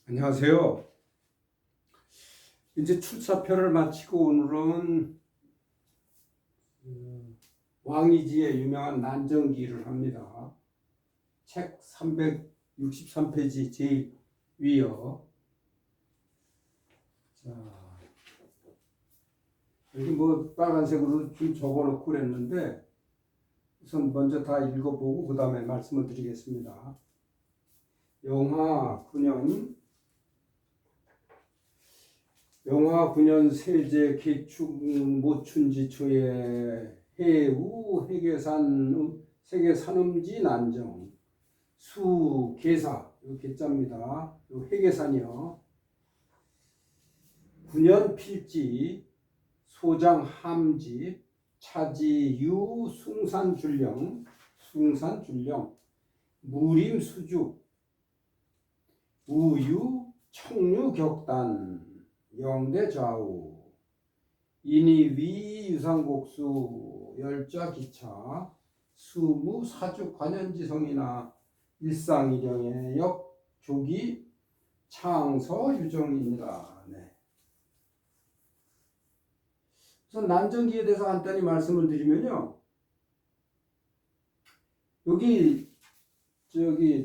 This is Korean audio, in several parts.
안녕하세요. 이제 출사표를 마치고 오늘은 왕이지의 유명한 난정기를 합니다. 책 363페이지 제일 위요. 자, 여기 뭐 빨간색으로 좀 적어놓고 그랬는데 우선 먼저 다 읽어보고 그 다음에 말씀을 드리겠습니다. 영하 9년 세제 개축 모춘지 초에 해우 세계산음지 난정 수 계사 요 개자입니다. 요 해계산이요. 9년 필지 소장 함지 차지 유 숭산줄령 무림 수주 우유 청류 격단 영대 좌우 인이 위 유상곡수 열자 기차 수무 사주 관현지성이나 일상일영의 역 조기 창서 유정입니다. 네. 우선 난정기에 대해서 간단히 말씀을 드리면요. 여기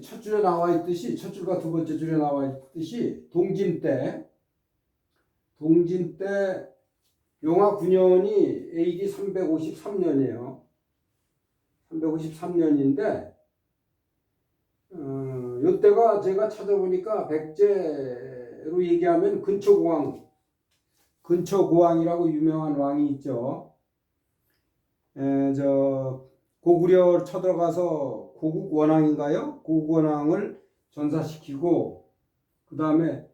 첫 줄에 나와 있듯이 첫 줄과 두 번째 줄에 나와 있듯이 동진 때 용화 9년이 AD 353년이에요. 353년인데 이때가 제가 찾아보니까 백제로 얘기하면 근초고왕이라고 유명한 왕이 있죠. 고구려 쳐들어가서 고국원왕인가요? 고국원왕을 전사시키고 그 다음에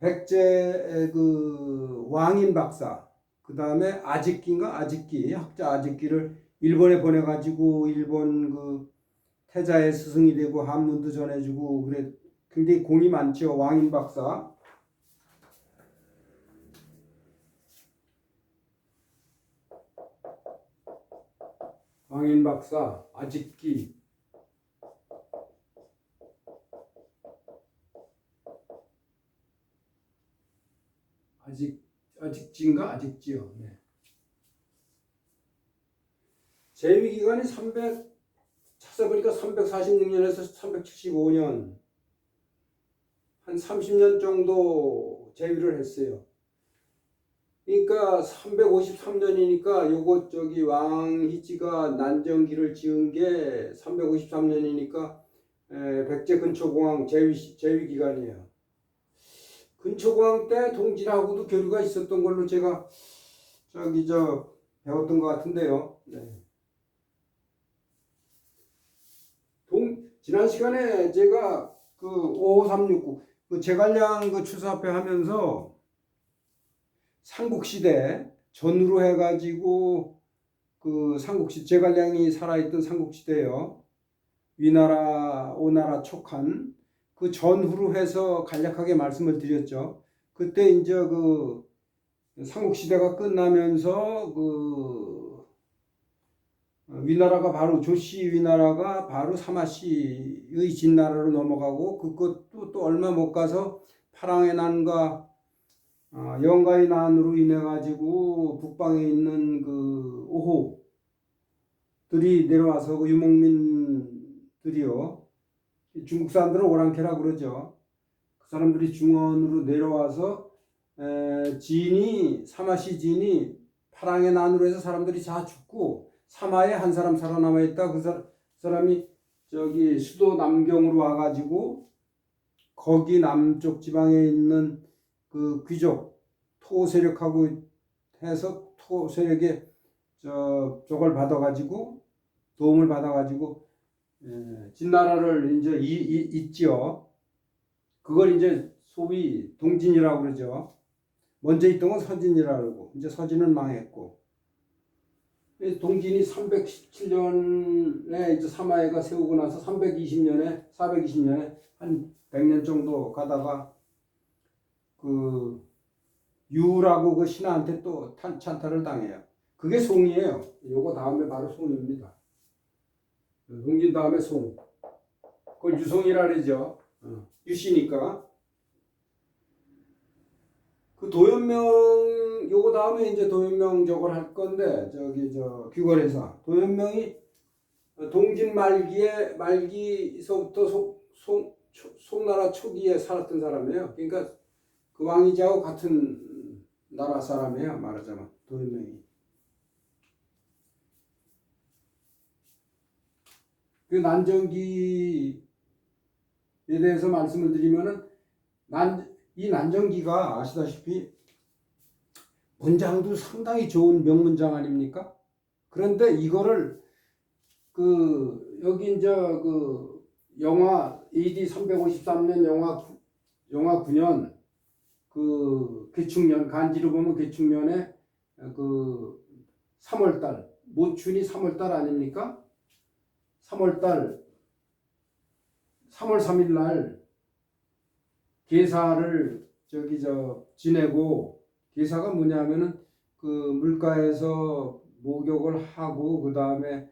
백제의 왕인 박사 그 다음에 아직기 학자 아직기를 일본에 보내가지고 일본 태자의 스승이 되고 한문도 전해주고 그래 굉장히 공이 많죠. 왕인 박사. 왕인 박사 아직기 아직지인가 아직지요. 네. 재위 기간이 찾아보니까 346년에서 375년 한 30년 정도 재위를 했어요. 그러니까 353년이니까 요거 왕희지가 난정기를 지은 게 353년이니까 백제 근초공왕 재위 기간이에요. 근초공왕 때 동진하고도 교류가 있었던 걸로 제가 배웠던 것 같은데요. 네. 지난 시간에 제가 55369 제갈량 출사표 하면서 삼국시대 전후로 해가지고 제갈량이 살아있던 삼국시대요. 위나라 오나라 촉한 그 전후로 해서 간략하게 말씀을 드렸죠. 그때 이제 삼국시대가 끝나면서 위나라가 바로 조씨 위나라가 바로 사마씨의 진나라로 넘어가고 그것도 또 얼마 못 가서 파랑의 난과 영가의 난으로 인해 가지고 북방에 있는 오호들이 내려와서 유목민들이요. 중국 사람들은 오랑캐라 그러죠. 그 사람들이 중원으로 내려와서 사마씨 진이 파랑의 난으로 해서 사람들이 다 죽고 사마에 한 사람 살아남아 있다. 그 사람이 수도 남경으로 와가지고 거기 남쪽 지방에 있는 귀족 토 세력하고 해서 토 세력의 저걸 받아가지고 도움을 받아가지고 진나라를 이제 잇지요. 그걸 이제 소위 동진이라고 그러죠. 먼저 있던 건 서진이라고 그러고 이제 서진은 망했고 동진이 317년에 이제 사마해가 세우고 나서 420년에 한 100년 정도 가다가 유라고 신하한테 또 찬탈을 당해요. 그게 송이에요. 요거 다음에 바로 송입니다. 동진 다음에 송. 그걸 유송이라 그러죠. 유씨니까. 그 도연명 요거 다음에 이제 도연명 저걸 할 건데 저기 저 귀걸이사 도연명이 동진 말기서부터 송나라 초기에 살았던 사람이에요. 그러니까 그 왕이자하고 같은 나라 사람이에요. 말하자면 도연명이. 그 난정기에 대해서 말씀을 드리면은 이 난정기가 아시다시피 문장도 상당히 좋은 명문장 아닙니까? 그런데 이거를 그 여기 이제 그 영화 AD 353년 영화 9년 그 개축년 간지로 보면 개축년에 그 3월달 모춘이 3월달 아닙니까? 3월달 3월 3일 날 계사를 저기 지내고 계사가 뭐냐면은 그 물가에서 목욕을 하고 그 다음에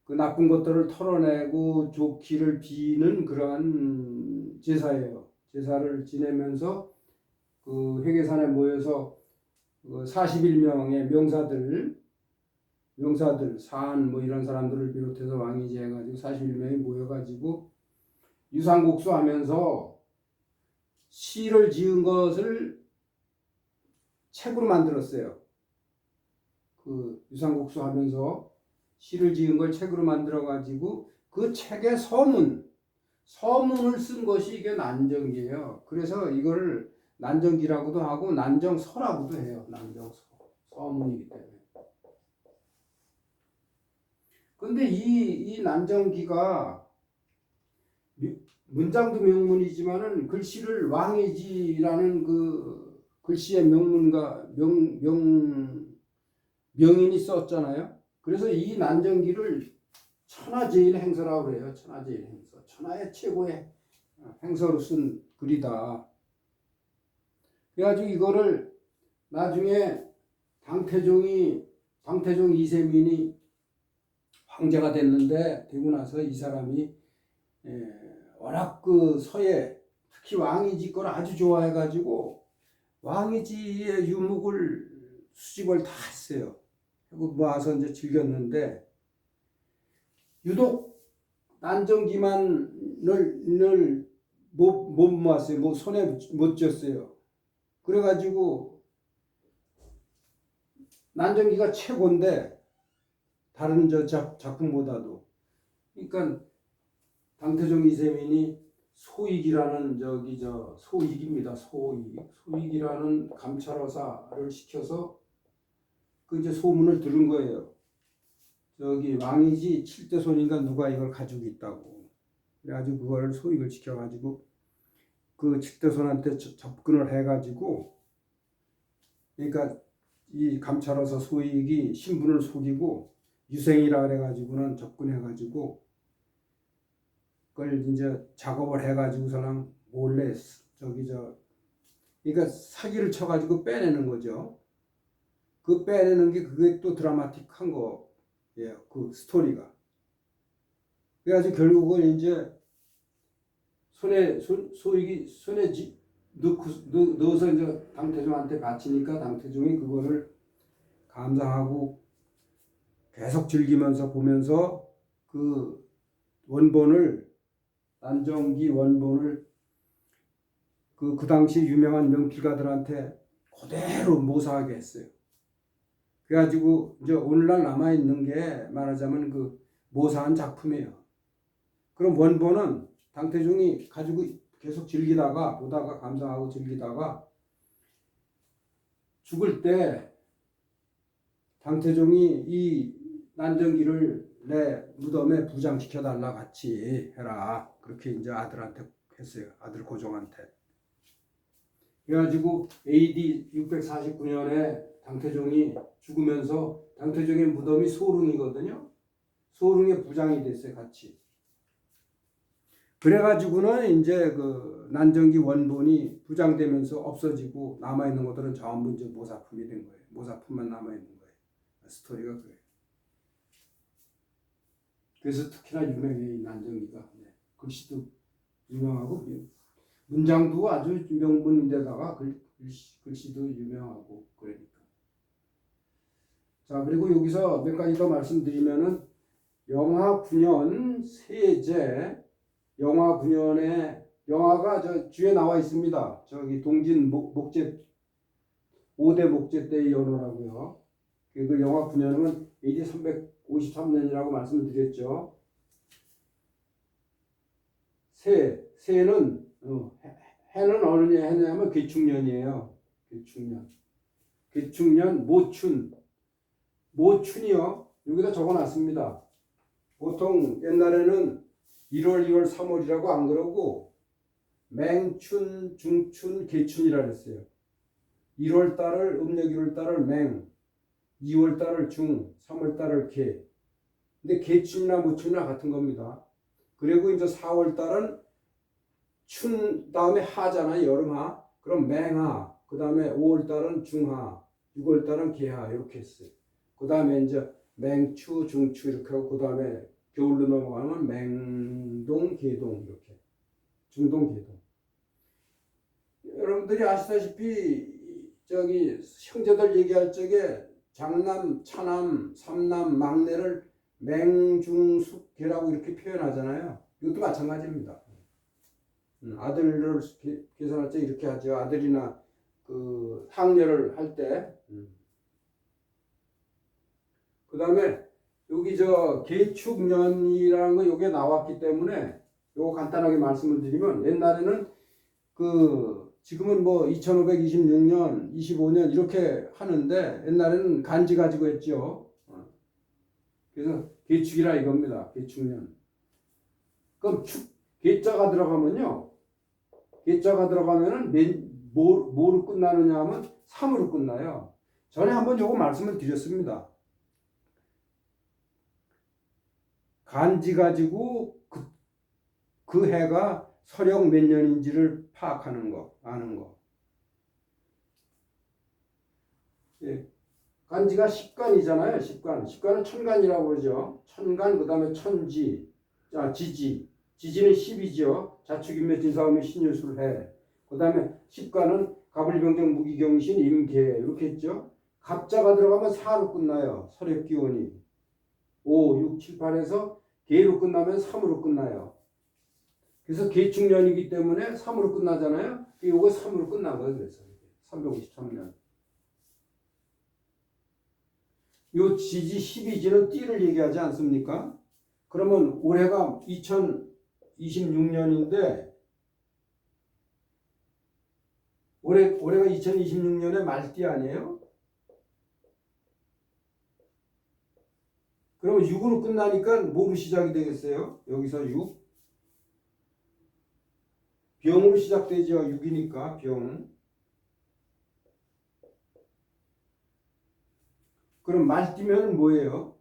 그 나쁜 것들을 털어내고 좋기를 비는 그러한 제사예요. 제사를 지내면서 그 회계산에 모여서 그 41명의 명사들 산 뭐 이런 사람들을 비롯해서 왕이지 해가지고 41명이 모여가지고 유상국수 하면서 시를 지은 것을 책으로 만들었어요. 그 유상국수 하면서 시를 지은 걸 책으로 만들어 가지고 그 책의 서문을 쓴 것이 이게 난정기예요. 그래서 이거를 난정기라고도 하고 난정서라고도 해요. 난정서 서문이기 때문에. 근데 이 난정기가 문장도 명문이지만은 글씨를 왕이지라는 그 글씨의 명문가 명인이 썼잖아요. 그래서 이 난정기를 천하제일 행서라고 그래요. 천하제일 행서. 천하의 최고의 행서로 쓴 글이다. 그래가지고 이거를 나중에 당태종 이세민이 황제가 됐는데 되고 나서 이 사람이 워낙 그 서예 특히 왕이지 걸 아주 좋아해가지고 왕이지의 유목을 수집을 다 했어요. 하고 모아서 이제 즐겼는데 유독 난정기만을 못 모았어요. 뭐 손에 못 쥐었어요. 그래가지고 난정기가 최고인데 다른 작품보다도 그러니까 당태종 이세민이 소익이라는 소익입니다. 소익이라는 감찰어사를 시켜서 그 이제 소문을 들은 거예요. 저기 왕이지 7대 손인가 누가 이걸 가지고 있다고. 그래가지고 그거를 소익을 시켜가지고 그 7대 손한테 접근을 해가지고 그러니까 이 감찰어사 소익이 신분을 속이고 유생이라 그래가지고는 접근해가지고 그걸 이제 작업을 해가지고서는 몰래 그러니까 사기를 쳐가지고 빼내는 거죠. 그 빼내는 게 그게 또 드라마틱한 거예요. 그 스토리가. 그래가지고 결국은 이제 소익이 손에 넣어서 이제 당태종한테 바치니까 당태종이 그거를 감상하고 계속 즐기면서 보면서 그 난정기 원본을 그 당시 유명한 명필가들한테 그대로 모사하게 했어요. 그래가지고 이제 오늘날 남아있는 게 말하자면 그 모사한 작품이에요. 그럼 원본은 당태종이 가지고 계속 보다가 감상하고 즐기다가 죽을 때 당태종이 이 난정기를 내 무덤에 부장시켜달라 같이 해라. 그렇게 이제 아들한테 했어요. 아들 고종한테. 그래가지고 AD 649년에 당태종이 죽으면서 당태종의 무덤이 소릉이거든요. 소릉의 부장이 됐어요. 같이. 그래가지고는 이제 그 난정기 원본이 부장되면서 없어지고 남아있는 것들은 전부 이제 모사품이 된 거예요. 모사품만 남아있는 거예요. 스토리가 그래요. 그래서 특히나 유명해 이 난정기가. 네. 글씨도 유명하고 문장도 아주 명문인데다가 글씨도 유명하고 그러니까. 자, 그리고 여기서 몇 가지 더 말씀드리면은 영하 9년 세제, 영하 9년에 영하가 저 뒤에 나와 있습니다. 저기 동진 목재 5대 목재 때의 연호라고요. 그 영하 9년은 AD 353년이라고 말씀을 드렸죠. 새는 해는 어느 해냐면 개축년이에요. 개축년 모춘이요. 여기다 적어놨습니다. 보통 옛날에는 1월, 2월, 3월이라고 안 그러고 맹춘, 중춘, 개춘이라 그랬어요. 1월 달을 음력 1월 달을 맹, 2월 달을 중, 3월 달을 개. 근데 개춘이나 모춘이나 같은 겁니다. 그리고 이제 4월 달은 춘 다음에 하잖아요. 여름하. 그럼 맹하. 그 다음에 5월 달은 중하. 6월 달은 개하. 이렇게 했어요. 그 다음에 이제 맹추, 중추 이렇게 하고 그 다음에 겨울로 넘어가면 맹동, 개동 이렇게. 중동, 개동. 여러분들이 아시다시피 저기 형제들 얘기할 적에 장남, 차남, 삼남, 막내를 맹중숙계라고 이렇게 표현하잖아요. 이것도 마찬가지입니다. 아들을 계산할 때 이렇게 하죠. 아들이나 그 상녀를 할 때. 그 다음에 여기 저 개축년이라는 거 요게 나왔기 때문에 요거 간단하게 말씀을 드리면 옛날에는 그 지금은 뭐 2526년, 25년 이렇게 하는데 옛날에는 간지 가지고 했죠. 그래서 개축이라 이겁니다. 개축년. 그럼 개자가 들어가면요. 개자가 들어가면은 뭐로 끝나느냐 하면 3으로 끝나요. 전에 한번 요거 말씀을 드렸습니다. 간지 가지고 그 해가 서령 몇 년인지를 파악하는 거, 아는 거. 예. 간지가 10간이잖아요. 10간. 10간은 천간이라고 그러죠. 천간, 그 다음에 천지, 지지. 지지는 10이죠. 자축인묘 진사오미 신유술 해. 그 다음에 10간은 가불병정 무기경신 임계 이렇게 했죠. 갑자가 들어가면 4로 끝나요. 서력기원이. 5, 6, 7, 8에서 개로 끝나면 3으로 끝나요. 그래서 개축년이기 때문에 3으로 끝나잖아요. 이거 3으로 끝난 거예요. 그래서 353년. 요 지지 12지는 띠를 얘기하지 않습니까? 그러면 올해가 2026년인데 올해가 2026년의 말띠 아니에요? 그러면 6으로 끝나니까 뭐로 시작이 되겠어요? 여기서 6. 병으로 시작되죠. 6이니까 병. 그럼 말띠면 뭐예요?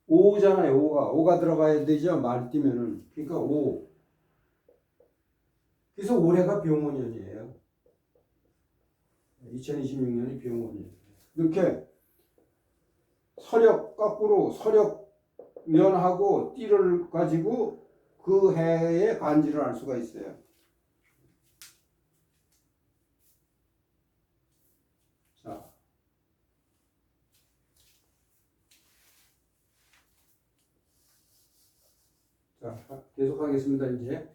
5잖아요. 5가 들어가야 되죠. 말띠면은. 그러니까 5. 그래서 올해가 병원년이에요. 2026년이 병원년. 이렇게 서력 거꾸로 서력년하고 띠를 가지고 그 해의 간지를 알 수가 있어요. 자, 계속하겠습니다. 이제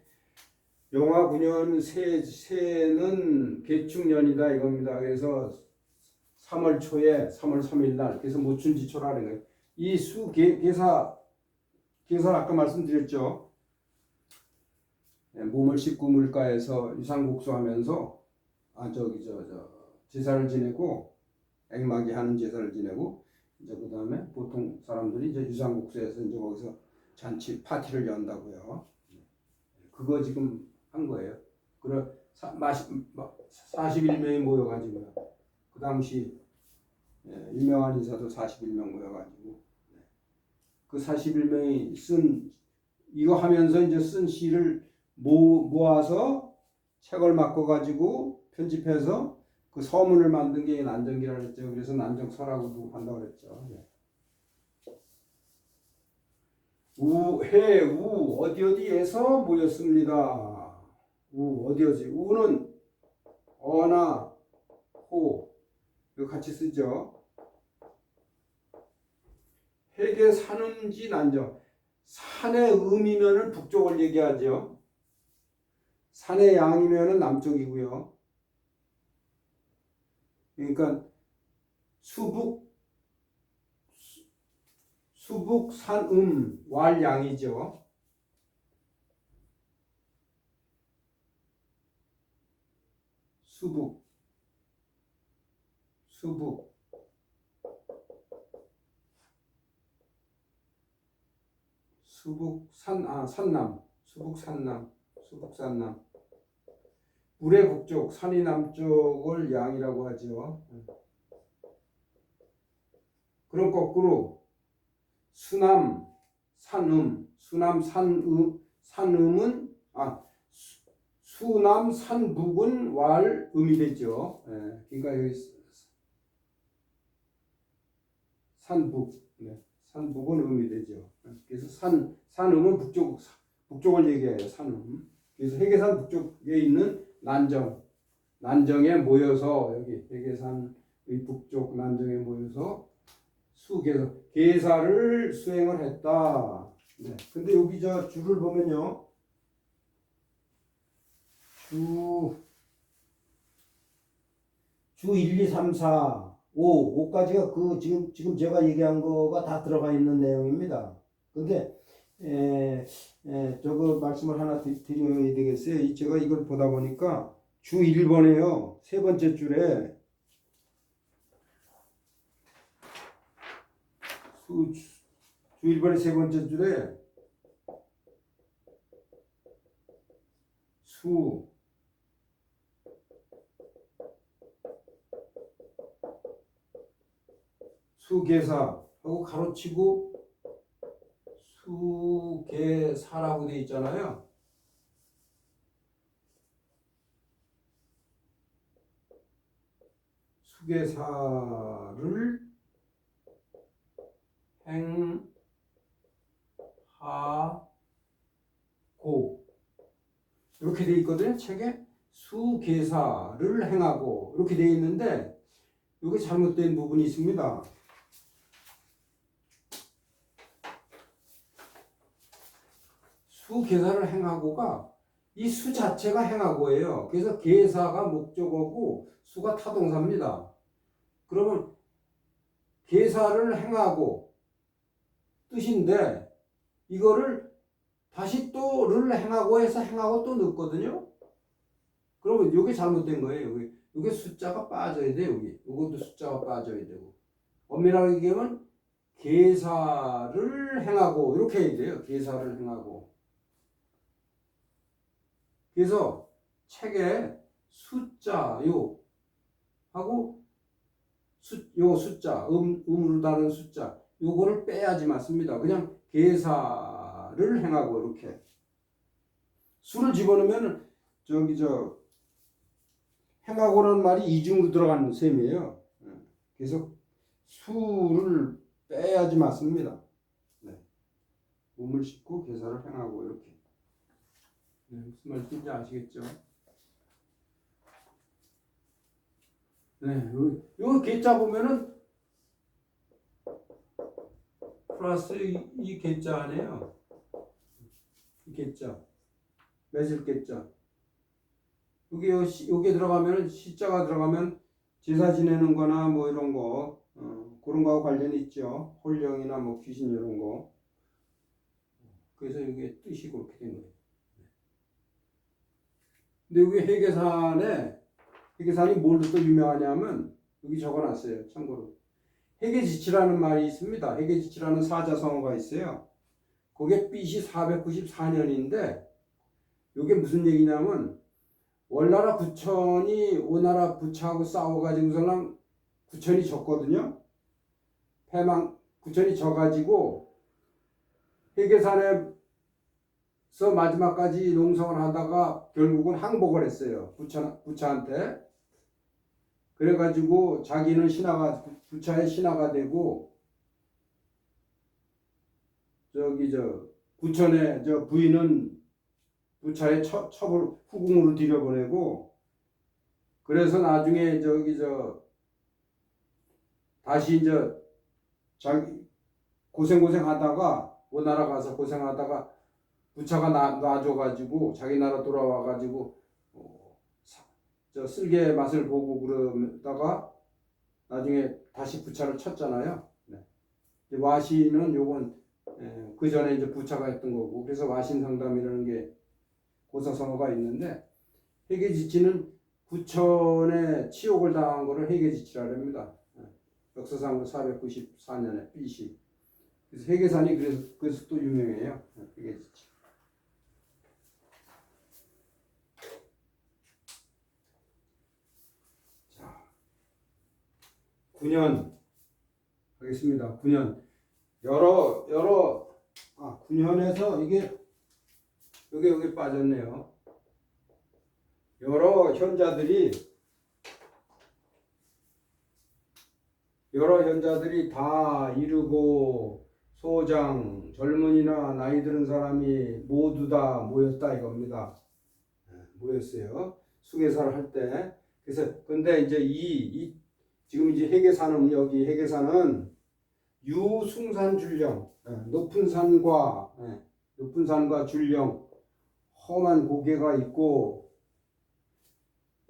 영하 9년 새는 개축년이다 이겁니다. 그래서 3월 초에 3월 3일 날 그래서 모춘지초라는 거예요. 이 수 계사 아까 말씀드렸죠. 몸을 씻고 물가에서 유상국수하면서 제사를 지내고 액막이 하는 제사를 지내고 이제 그 다음에 보통 사람들이 이제 유상국수에서 이제 거기서 잔치 파티를 연다고요. 그거 지금 한 거예요. 그래 41명이 모여가지고요. 그 당시 유명한 인사도 41명 모여가지고 그 41명이 쓴 이거 하면서 이제 쓴 시를 모아서 책을 바꿔가지고 편집해서 그 서문을 만든 게 난정기라 그랬죠. 그래서 난정서라고도 한다고 그랬죠. 우 어디에서 모였습니다. 어디지? 우는 어나 호 이거 같이 쓰죠. 해계 산음지 난정. 산의 음이면은 북쪽을 얘기하죠. 산의 양이면은 남쪽이고요. 그러니까 수북 산음 왈양이죠. 수북 수북산남 물의 북쪽 산이 남쪽을 양이라고 하죠. 그럼 거꾸로 수남 산음은 수남 산북은 왈음이 되죠. 그러니까 여기 산북은 음이 되죠. 그래서 산음은 북쪽을 얘기해요. 산음. 그래서 해계산 북쪽에 있는 난정에 모여서 여기 해계산의 북쪽 난정에 모여서 계사를 수행을 했다. 네. 근데 여기 저 줄을 보면요. 주 1, 2, 3, 4, 5까지가 그 지금 제가 얘기한 거가 다 들어가 있는 내용입니다. 근데 저거 말씀을 하나 드려야 되겠어요. 제가 이걸 보다 보니까 주 1번에요. 세 번째 줄에 주 1번의 세 번째 줄에 수계사하고 가로치고 수계사라고 되어 있잖아요. 수계사를 행하고 이렇게 되어 있거든요. 책에 수계사를 행하고 이렇게 되어 있는데 이게 잘못된 부분이 있습니다. 수계사를 행하고가 이 수 자체가 행하고예요. 그래서 계사가 목적어고 수가 타동사입니다. 그러면 계사를 행하고 뜻인데 이거를 다시 또 를 행하고 해서 행하고 또 넣거든요. 그러면 이게 잘못된 거예요. 이게 숫자가 빠져야 돼. 여기 이것도 숫자가 빠져야 되고 엄밀하게 얘기하면 계사를 행하고 이렇게 해야 돼요. 계사를 행하고. 그래서 책에 숫자요 하고 요 숫자 음으로 다른 숫자 요거를 빼야지 맞습니다. 그냥 계사를 행하고 이렇게 수를 집어넣으면 행하고라는 말이 이중으로 들어가는 셈이에요. 그래서 수를 빼야지 맞습니다. 네. 음을 싣고 계사를 행하고 이렇게. 네, 무슨 말인지 아시겠죠? 네, 요 계자 보면은 플러스 이 계자 아니에요. 이 계자, 매질 계자. 여기 들어가면은 시자가 들어가면 제사 지내는 거나 뭐 이런 거 그런 거하고 관련이 있죠. 홀령이나 뭐 귀신 이런 거. 그래서 이게 뜻이 그렇게 된 거예요. 근데 여기 해계산이 뭘로 또 유명하냐면 여기 적어놨어요. 참고로 해계지치라는 말이 있습니다. 해계지치라는 사자성어가 있어요. 그게 BC 494년인데 이게 무슨 얘기냐면 월나라 부천이 오나라 부차하고 싸워가지고서는 부천이 졌거든요. 부천이 져가지고 해계산에서 마지막까지 농성을 하다가 결국은 항복을 했어요. 부차한테. 그래가지고 자기는 부차의 신하가 되고 저기 저 부천의 저 부인은 부차에 첩을 후궁으로 들여보내고, 그래서 나중에 저기 저 다시 이제 자기 고생 하다가 오나라 가서 고생하다가 부차가 놔줘가지고 자기 나라 돌아와가지고 저 쓸개 맛을 보고 그러다가 나중에 다시 부차를 쳤잖아요. 네. 와시는 요건 그 전에 이제 부차가 했던 거고, 그래서 와신 상담이라는 게 고사성어가 있는데, 해계지치는 부천에 치욕을 당한 거를 해계지치라 합니다. 역사상으로 494년에 BC. 그래서 해계산이 그래서 또 유명해요. 해계지치. 자, 9년 하겠습니다. 9년. 9년에서 이게 여기 빠졌네요. 여러 현자들이 다 이르고 소장, 젊은이나 나이 드는 사람이 모두 다 모였다 이겁니다. 모였어요. 수계사를 할 때. 그래서 근데 이제 지금 이제 여기 해계사는 유숭산 줄령, 높은 산과 줄령, 험한 고개가 있고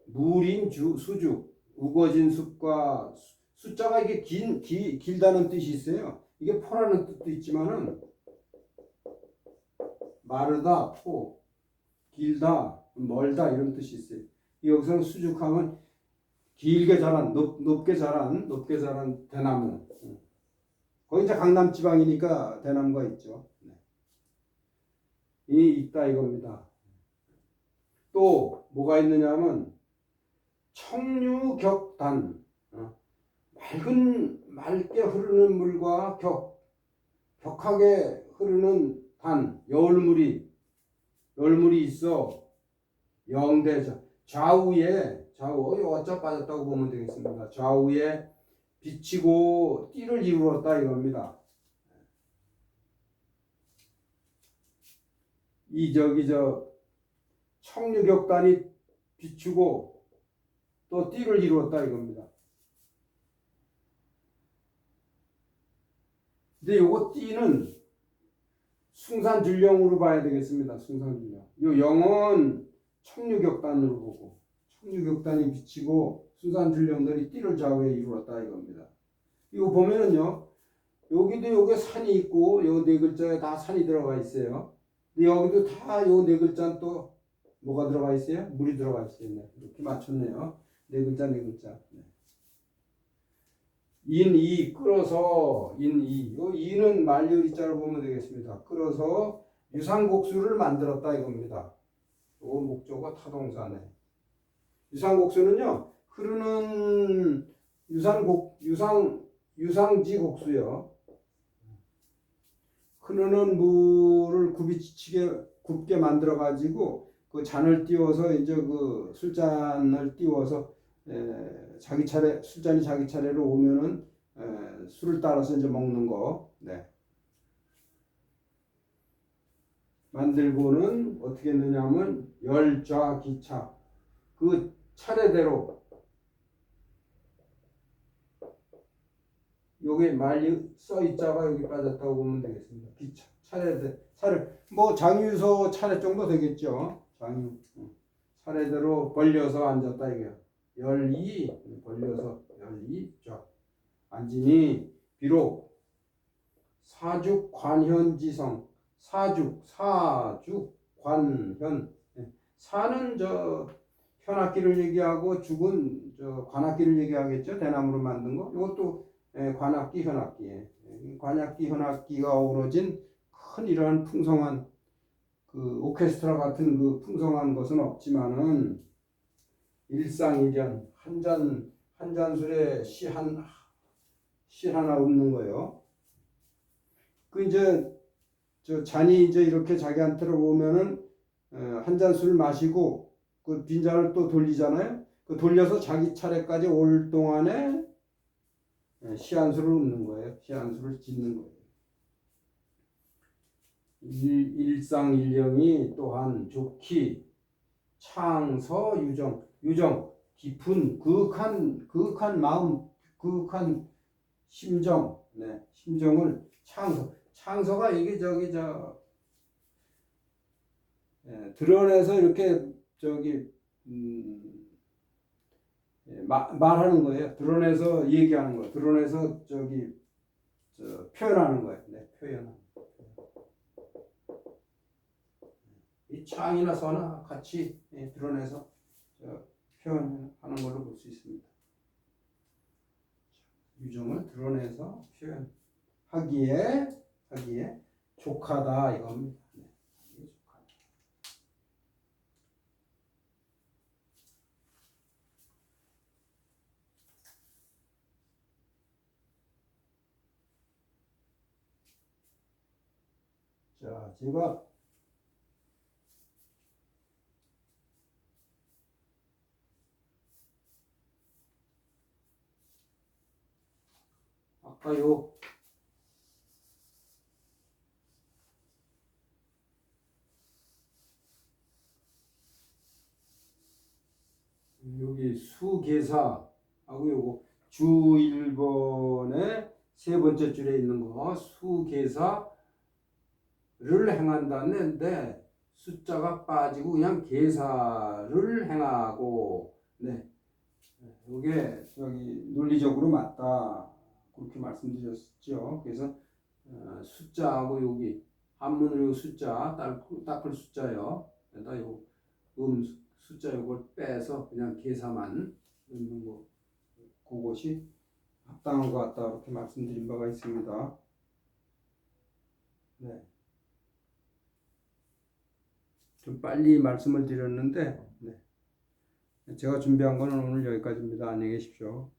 무린 수죽, 우거진 숲과 숫자가 이게 길다는 뜻이 있어요. 이게 포라는 뜻도 있지만은 마르다, 포, 길다, 멀다 이런 뜻이 있어요. 여기서는 수죽하면 길게 자란, 높게 자란 대나무. 거기 이제 강남 지방이니까 대나무가 있죠. 이 있다 이겁니다. 또 뭐가 있느냐면 청류격단, 맑게 흐르는 물과 격하게 흐르는 여울물이 있어. 영대 좌우에 어쩌 빠졌다고 보면 되겠습니다. 좌우에 비치고 띠를 이루었다 이겁니다. 청류격단이 비추고 또 띠를 이루었다 이겁니다. 근데 요거 띠는 숭산줄령으로 봐야 되겠습니다. 숭산줄령. 요 영은 청류격단으로 보고, 청류격단이 비치고 숭산줄령들이 띠를 좌우에 이루었다 이겁니다. 이거 보면은요, 여기 산이 있고 요 네 글자에 다 산이 들어가 있어요. 근데 여기도 다 요 네 글자는 또 뭐가 들어가 있어요? 물이 들어가 있어요. 네, 이렇게 맞췄네요. 네 글자. 네. 인이 끌어서 인이. 요 이는 만류리자를 보면 되겠습니다. 끌어서 유상곡수를 만들었다 이겁니다. 요 목적어 타동사네. 유상곡수는요, 흐르는 유상지 곡수요. 흐르는 물을 굽게 만들어 가지고 그 잔을 띄워서 이제 그 술잔을 띄워서 술잔이 자기 차례로 오면은 술을 따라서 이제 먹는 거. 네. 만들고는 어떻게 했느냐면 열좌기차, 그 차례대로 여기 말리 써있자가 여기 빠졌다고 보면 되겠습니다. 기차 차례 뭐 장유서 차례 정도 되겠죠. 장유 차례대로 벌려서 앉았다 이게요. 벌려서 열이좌 앉으니 비록 사죽 관현지성, 사죽 관현, 사는 저 현악기를 얘기하고 죽은 저 관악기를 얘기하겠죠. 대나무로 만든 거. 이것도 관악기, 현악기. 관악기, 현악기가 어우러진 큰 이러한 풍성한 그 오케스트라 같은 그 풍성한 것은 없지만은 일상일견 한 잔술에 시 하나 없는 거예요. 그 이제 저 잔이 이제 이렇게 자기한테로 오면은 한 잔 술 마시고 그 빈잔을 또 돌리잖아요. 그 돌려서 자기 차례까지 올 동안에 시 한 수를 읊는 거예요. 시 한 수를 짓는 거예요. 일상일령이 또한 좋기, 창서, 유정, 깊은 그윽한 마음, 그윽한 심정, 네, 심정을 창서가 이게 드러내서 이렇게 말하는 거예요. 드러내서 얘기하는 거, 드러내서 표현하는 거예요. 네, 표현하는. 이 창이나 서나 같이 드러내서 표현하는 걸로 볼 수 있습니다. 유정을 드러내서 표현하기에 족하다 이겁니다. 네, 족하다. 자, 제가 아까 여기 수계사하고 요거 주 1번의 세 번째 줄에 있는 거 수계사를 행한다는데 숫자가 빠지고 그냥 계사를 행하고 네. 이게 논리적으로 맞다 그렇게 말씀드렸죠. 그래서 숫자하고 여기 한문으로 숫자 닦을 숫자요. 그러다 요 숫자 요걸 빼서 그냥 계사만 넣는 거 그것이 합당한 것 같다 이렇게 말씀드린 바가 있습니다. 네. 좀 빨리 말씀을 드렸는데 네. 제가 준비한 거는 오늘 여기까지입니다. 안녕히 계십시오.